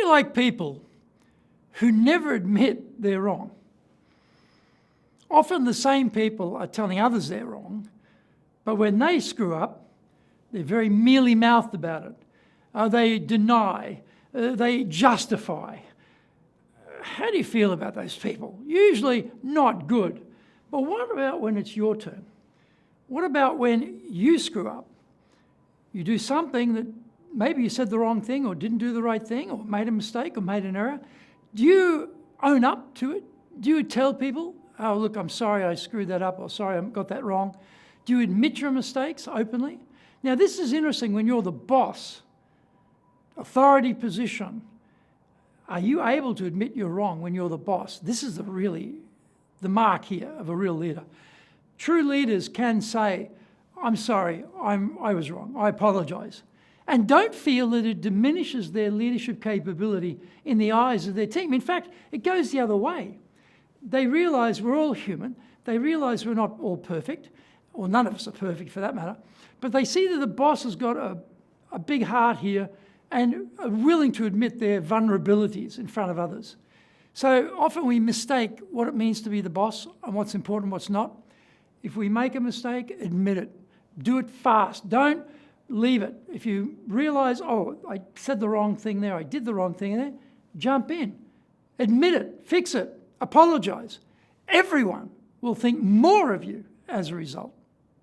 you like people who never admit they're wrong? Often the same people are telling others they're wrong, but when they screw up, they're very mealy-mouthed about it. They deny, they justify. How do you feel about those people? Usually not good. But what about when it's your turn? What about when you screw up? You do something that maybe you said the wrong thing or didn't do the right thing or made a mistake or made an error. Do you own up to it? Do you tell people, oh, look, I'm sorry I screwed that up, or sorry I got that wrong? Do you admit your mistakes openly? Now, this is interesting when you're the boss, authority position. Are you able to admit you're wrong when you're the boss? This is the mark here of a real leader. True leaders can say, I'm sorry, I was wrong, I apologise. And don't feel that it diminishes their leadership capability in the eyes of their team. In fact, it goes the other way. They realise we're all human. They realise we're not all perfect, or none of us are perfect for that matter. But they see that the boss has got a big heart here and are willing to admit their vulnerabilities in front of others. So often we mistake what it means to be the boss and what's important and what's not. If we make a mistake, admit it. Do it fast. Don't leave it. If you realise, oh, I said the wrong thing there, I did the wrong thing there, jump in. Admit it, fix it, apologise. Everyone will think more of you as a result.